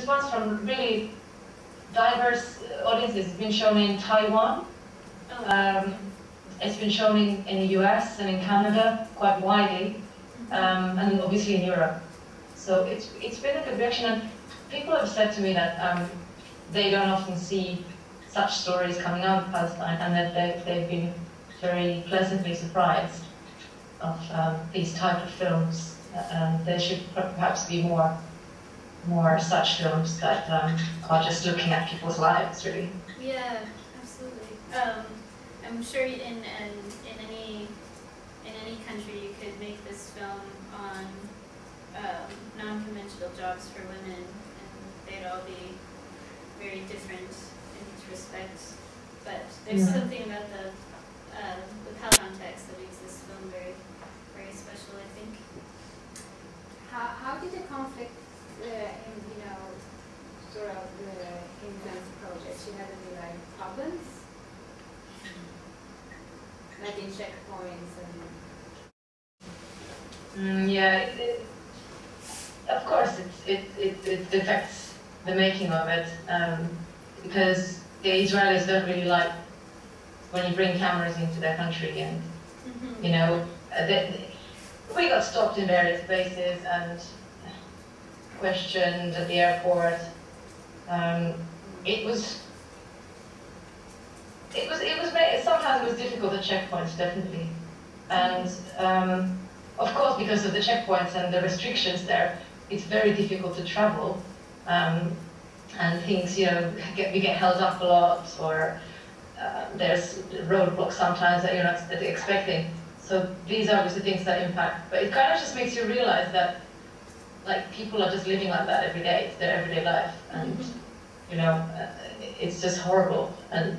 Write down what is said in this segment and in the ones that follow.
response from really diverse audiences. It's been shown in Taiwan. It's been shown in the US and in Canada quite widely, and obviously in Europe. So it's been a good reaction, and people have said to me that they don't often see such stories coming out of Palestine, and that they've been very pleasantly surprised of these type of films. There should perhaps be more such films that are just looking at people's lives, really. Yeah, absolutely. I'm sure in any country you could make this film on non-conventional jobs for women, and they'd all be very different in each respect. But there's something about the Pal context that makes this film very, very special, I think. How did the conflict, sort of influence the project? You had any like problems, like in checkpoints and. Yeah, of course, it affects the making of it, because the Israelis don't really like when you bring cameras into their country, and you know, we got stopped in various places and questioned at the airport. Sometimes it was difficult at checkpoints, definitely, and of course, because of the checkpoints and the restrictions there, it's very difficult to travel, and things, you know, we get held up a lot, or there's roadblocks sometimes that you're not expecting. So these are obviously things that impact, but it kind of just makes you realize that, like, people are just living like that every day. It's their everyday life, and you know, it's just horrible. And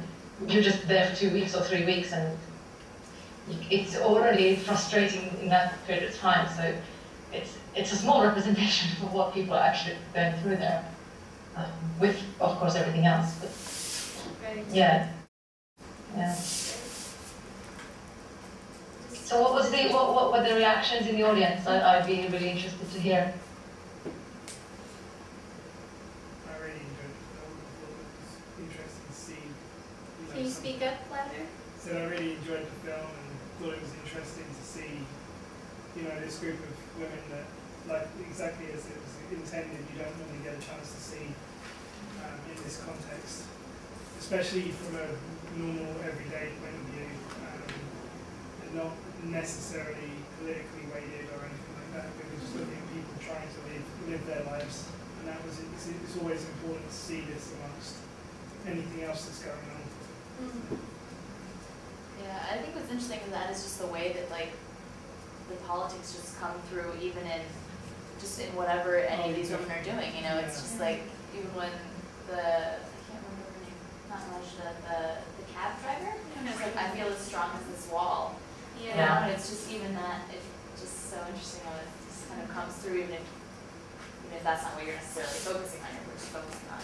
you're just there for 2 weeks or 3 weeks, and it's already frustrating in that period of time. So it's a small representation of what people are actually going through there, with, of course, everything else. But yeah. So what were the reactions in the audience? I'd be really interested to hear. I really enjoyed the film. I thought it was interesting to see. Can you speak up louder? So I really enjoyed the film and thought it was interesting to see, you know, this group of women that, like, exactly as it was intended, you don't normally get a chance to see in this context, especially from a normal, everyday point of view, and not necessarily politically weighted or anything like that, but we're just looking at people trying to live their lives, and that was it's always important to see this amongst anything else that's going on. Yeah, I think what's interesting is that is just the way that, like, the politics just come through, even in whatever any of these women are doing. You know, it's just like, even when I can't remember her name, not Rajda, the cab driver, it's like, I feel as strong as this wall. You know, and it's just even that, it's just so interesting how it just kind of comes through, even if that's not what you're necessarily focusing on, you're just focusing on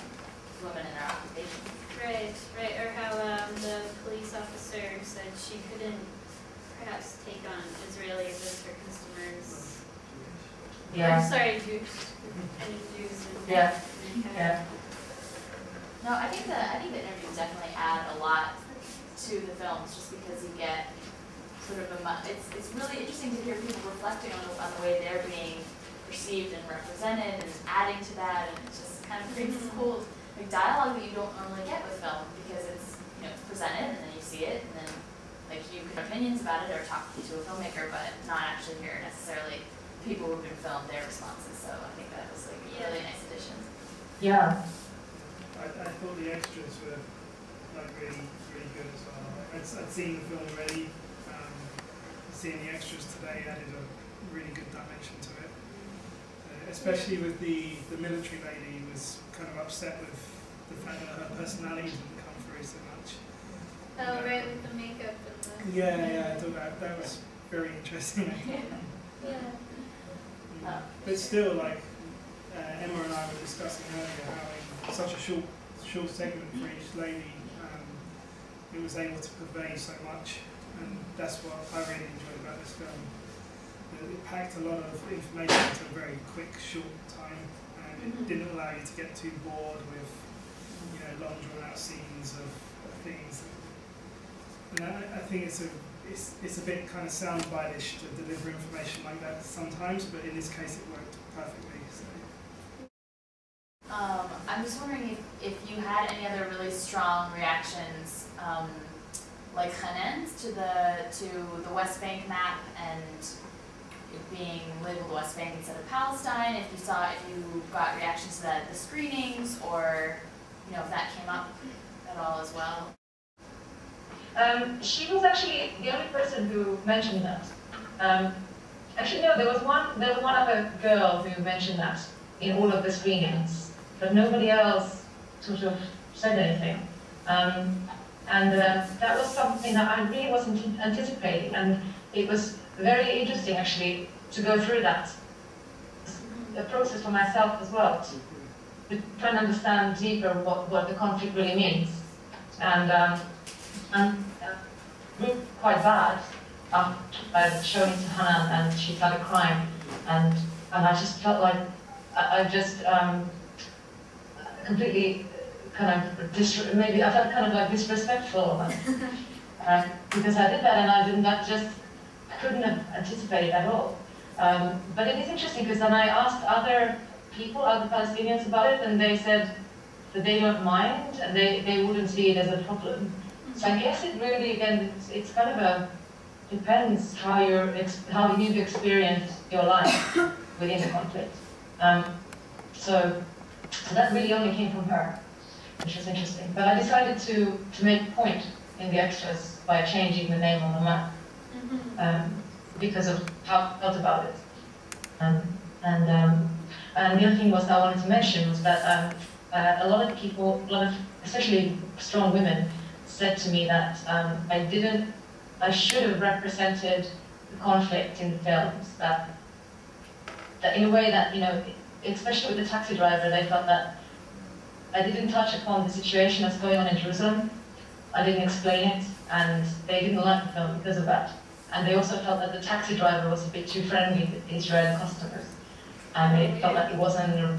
women and their occupation. Right. Or how the police officer said she couldn't perhaps take on Israelis as her customers. Yeah. I'm sorry, Jews. Any Jews. No, I think the interviews definitely add a lot to the films, just because you get sort of it's really interesting to hear people reflecting on the way they're being perceived and represented, and adding to that, and it just kind of creates this cool, like, dialogue that you don't normally get with film, because it's, you know, it's presented and then you see it, and then, like, you can have opinions about it or talk to a filmmaker, but not actually hear necessarily people who've been filmed their responses. So I think that was, like, a really nice addition. Yeah. I thought the extras were, like, really, really good as well. I'd seen the film already. Seeing the extras today added a really good dimension to it. Especially with the military lady, who was kind of upset with the fact that her personality didn't come through so much. Oh, right, with the makeup and the... Yeah, I thought that was very interesting. But still, like, Emma and I were discussing earlier how in such a short segment for each lady, it was able to convey so much, and that's what I really enjoyed about this film. It packed a lot of information into a very quick, short time, and it didn't allow you to get too bored with, you know, long drawn out scenes of things. And I think it's a bit kind of soundbite-ish to deliver information like that sometimes, but in this case it worked perfectly. So. I'm just wondering if you had any other really strong reactions, like Hanen's to the West Bank map and it being labeled West Bank instead of Palestine. If you got reactions to that at the screenings, or you know if that came up at all as well. She was actually the only person who mentioned that. Actually, no, there was one other girl who mentioned that in all of the screenings, but nobody else sort of said anything. That was something that I really wasn't anticipating, and it was very interesting actually to go through that. The process for myself as well, to try and understand deeper what the conflict really means. And grew quite bad after showing to Hanan, and she started crying, and I just felt like I just completely kind of maybe I felt kind of like disrespectful because I did that, and I couldn't have anticipated at all. But it is interesting because then I asked other people, other Palestinians about it, and they said that they don't mind and they wouldn't see it as a problem. So I guess it really, again, it's kind of depends how you've experienced your life within the conflict. So that really only came from her, which was interesting. But I decided to make a point in the extras by changing the name on the map because of how I felt about it. And the other thing I wanted to mention was that a lot of people, especially strong women, said to me that I should have represented the conflict in the films, that in a way that, you know, especially with the taxi driver, they felt that I didn't touch upon the situation that's going on in Jerusalem. I didn't explain it, and they didn't like the film because of that. And they also felt that the taxi driver was a bit too friendly with Israeli customers, and they felt that it wasn't a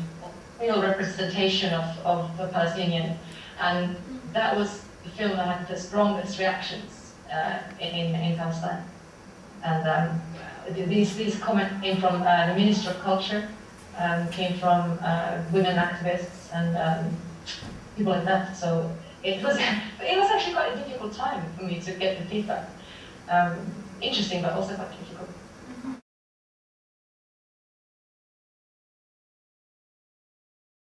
real representation of the Palestinian. And that was the film that had the strongest reactions in Palestine. And these comments came from the Minister of Culture, came from women activists and people like that. So it was actually quite a difficult time for me to get the feedback. Interesting, but also quite difficult.